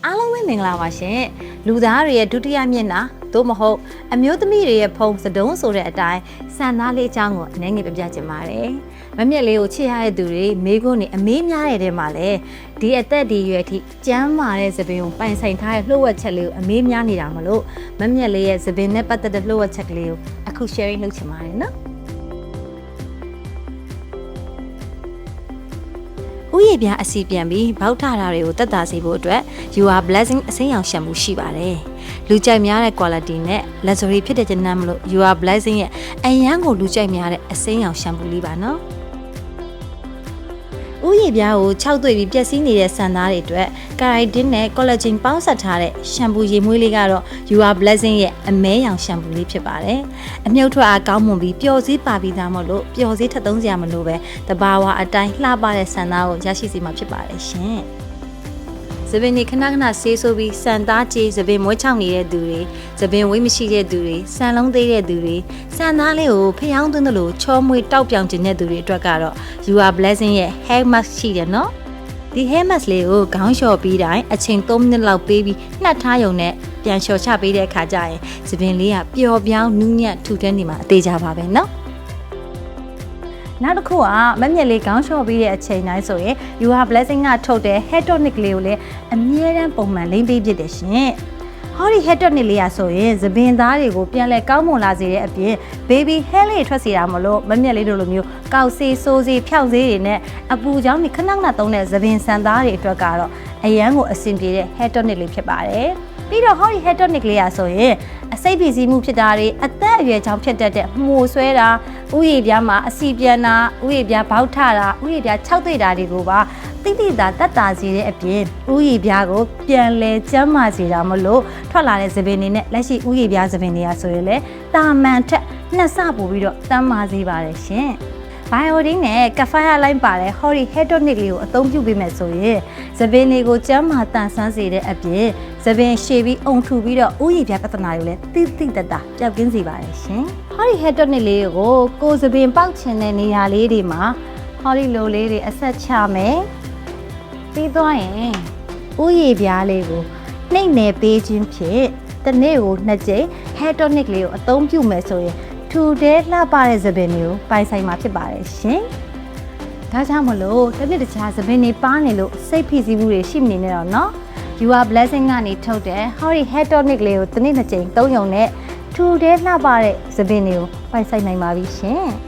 အားလုံးပဲမင်္ဂလာပါရှင်လူသားတွေရဲ့ဒုတိယမျက်နှာသို့မဟုတ်အမျိုးသမီးတွေရဲ့ဖုံစတုံးဆိုတဲ့အတိုင်းစံသားလေးအကြောင်းကိုအနေငယ်ပြပြချင်ပါတယ်မမျက်လေးကိုချစ်ရတဲ့သူတွေမိခွန်းနေအမေးများတဲ့တဲမှာလဲဒီအသက်ဒီရွယ်ထိကျမ်းမာတဲ့သပင်ကိုပိုင်ဆိုင်ထားတဲ့လှုပ်ဝက်ချက်လေးကိုအမေးများနေတာမလို့မမျက်လေးရဲ့သပင်နဲ့ပတ်သက်တဲ့လှုပ်ဝက်ချက်ကလေးကိုအခု sharing လုပ်ချင်ပါတယ်နော်ဥယျာဉ်ပြအစီပြန်ပြီးဘောက်ထတာတွေကိုတက်တာစေဖို့အတွက် You are blessing အစိမ်းရောင်ရှမ်ပူရှိပါတယ်။လူကြိုက်များတဲ့ quality နဲ့ luxury ဖြစ်တဲ့ကျနမ်းမလို့ You are blessing ရဲ့အရန်ကိုလူကြိုက်များတဲ့အစိမ်းရောင်ရှမ်ပူလေးပါနော်။ဥယျာဉ်ပြားကို6တွေ့ပြီးပျက်စီးနေတဲ့ဆန်သားတွေအတွက် keratin နဲ့ collagen ပေါင်းစပ်ထားတဲ့ရှမ်ပူရေမွေးလေးကတော့ You are blessing ရဲ့အမဲရောင်ရှမ်ပူလေးဖြစ်ပါတယ်။အမြုပ်ထွက်အားကောင်းမွန်ပြီးပျော်စည်းပါပြီးသားမို့လို့ပျော်စည်းထပ်သုံးစရာမလိုပဲတဘာဝအတိုင်းလှပတဲ့ဆန်သားကိုရရှိစေမှာဖြစ်ပါတယ်ရှင်။သပင်နေခဏခဏဆေးဆိုးပြီးစံသားကြေးသပင်မွေးချောင်းနေတဲ့သူတွေသပင်ဝိမရှိတဲ့သူတွေစံလုံးသေးတဲ့သူတွေစံသားလေးကိုဖျောင်းသွင်းသလိုချောမွေးတောက်ပြောင်ကျင်တဲ့သူတွေအတွက်ကတော့ You are blessing ရဲ့ hair mask ရှိတယ်နော်ဒီ hair mask လေးကိုခေါင်းလျှော်ပြီးတိုင်းအချိန်3မိနစ်လောက်ပေးပြီးနှက်ထားရုံနဲ့ပြန်လျှော်ချပေးတဲ့အခါကျရင်သပင်လေးကပျော်ပြောင်းနူးညံ့ထူထပ်နေမှာအသေးကြပါပဲနော်နောက်တစ်ခုကမမျက်လေးခေါင်းလျှော့ပြီးတဲ့အချိန်တိုင်းဆိုရင် You are blessing ကထုတ်တဲ့ hair tonic လေးကိုလည်းအမြဲတမ်းပုံမှန်လိမ့်ပေးဖြစ်တယ်ရှင်။ဟောဒီ hair tonic လေးရဆိုရင်သပင်သားတွေကိုပြန်လဲကောင်းမွန်လာစေတဲ့အပြင် baby hair လေးထွက်စေတာမလို့မမျက်လေးတို့လိုမျိုးကောက်စေးဆိုးစေးဖြောက်စေးတွေနဲ့အပူချောင်းတွေခဏခဏသုံးတဲ့သပင်ဆန်သားတွေအတွက်ကတော့အရန်ကိုအဆင်ပြေတဲ့ hair tonic လေးဖြစ်ပါတယ်။ပြီးတော့ဟောဒီ hair tonic လေးရဆိုရင်အစိတ်ဖိစီးမှုဖြစ်တာတွေအသက်အရွယ်ကြောင့်ဖြစ်တတ်တဲ့မှုဆွဲတာဥယျာဉ်ပြားမှာအစီပြန်တာဥယျာဉ်ပြားဘောက်ထတာဥယျာဉ်ပြား6သိတာတွေကိုပါတိတိတာတက်တာစေတဲ့အပြင်ဥယျာဉ်ပြားကိုပြန်လဲကျန်းမာစေတာမလို့ထွက်လာတဲ့သပင်တွေနဲ့လက်ရှိဥယျာဉ်ပြားသပင်တွေကဆိုရင်လေတာမန်ထက်2ဆပို့ပြီးတော့တမ်းမာစေပါတယ်ရှင်ဘိုင်ယိုဒင်းနဲ့ကဖိုင်ယာလိုင်းပါတဲ့ Hori Hair Tonic လေးကိုအသုံးပြုပေးမယ်ဆိုရင်သပင်တွေကိုကျန်းမာတန်ဆန်းစေတဲ့အပြင်သပင်ရှည်ပြီးအုံထူပြီးတော့ဥယျာဉ်ပြပြဿနာတွေကိုလည်းတိတိတတ်တာပျောက်ကင်းစေပါတယ်ရှင်။ Hori Hair Tonic လေးကိုသပင်ပေါက်ချင်တဲ့နေရာလေးတွေမှာ Hori လိုလေးတွေအဆက်ချမယ်။ပြီးသွားရင်ဥယျာဉ်ပြားလေးကိုနှိမ့်နယ်ပေးခြင်းဖြင့်တစ်နေ့ကို2ကြိမ် Hair Tonic လေးကိုအသုံးပြုမယ်ဆိုရင်ထူတဲ့လှပတဲ့သပင်တွေကိုပိုင်ဆိုင်မှာဖြစ်ပါတယ်ရှင်။ဒါကြောင့်မလို့တစ်နှစ်တခြားသပင်တွေပါနေလို့စိတ်ဖိစီးမှုတွေရှိမနေနဲ့တော့နော်။ You are blessing ကနေထုတ်တဲ့ Hori Hair Tonic လေးကိုတစ်နေ့2ကြိမ်သုံးရုံနဲ့ထူတဲ့လှပတဲ့သပင်တွေကိုပိုင်ဆိုင်နိုင်ပါပြီရှင်။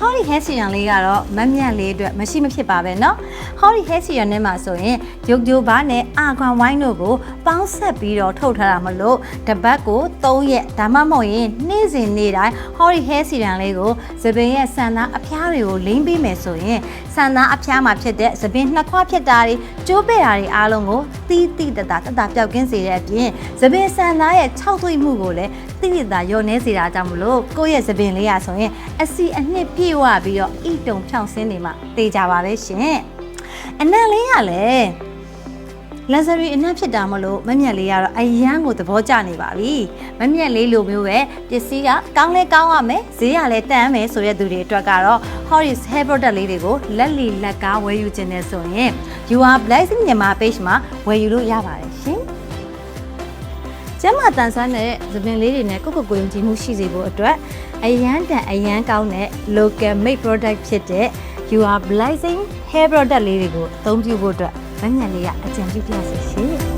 Hori Hair Serum လေးကတော့မမြတ်လေးအတွက်မရှိမဖြစ်ပါပဲเนาะ Hori Hair Serum နဲ့မှာဆိုရင်ရုပ်ကြိုးပါနဲ့အာခွန်ဝိုင်းတို့ကိုပေါင်းဆက်ပြီးတော့ထုတ်ထားတာမလို့တပတ်ကို3ရက်ဒါမှမဟုတ်ရင်နေ့စဉ်နေ့တိုင်း Hori Hair Serum လေးကိုသပင်ရဲ့ဆန်သားအဖျားတွေကိုလိမ့်ပေးမယ်ဆိုရင်ဆန်သားအဖျားမှာဖြစ်တဲ့သပင်နှစ်ခွဖြစ်တာတွေကျိုးပဲ့တာတွေအားလုံးကိုတီးတီးတတပျောက်ကင်းစေတဲ့အပြင်သပင်ဆန်သားရဲ့6သွေးမှုကိုလည်းတိတိတရောနေစေတာကြောင့်မလို့ကိုယ့်ရဲ့သပင်လေးရဆိုရင်အစီအနှစ်ပြည့်ဝပြီးတော့ဣတုံဖြောင်းဆင်းနေမှတေးကြပါပဲရှင်အနံ့လေးရလဲluxury အနံ့ဖြစ်တာမလို့မမြတ်လေးကတော့အရန်ကိုသဘောကျနေပါပြီမမြတ်လေးလိုမျိုးပဲပစ္စည်းကကောင်းလဲကောင်းရမယ်ဈေးရလဲတန်မယ်ဆိုတဲ့သူတွေအတွက်ကတော့ Horis Hair Product လေးတွေကိုလက်လီလက်ကားဝယ်ယူခြင်းနဲ့ဆိုရင် You are blessing မြန်မာ page မှာဝယ်ယူလို့ရပါတယ်ရှင်ကျမတန်ဆန်းတဲ့သပင်လေးတွေနဲ့ကိုယုံကြည်မှုရှိစေဖို့အတွက်အရန်တန်အရန်ကောင်းတဲ့ local made product ဖြစ်တဲ့ You are blessing hair product လေးတွေကိုအသုံးပြုဖို့အတွက်မမြတ်လေးကအကြံပြုပြစီရှင်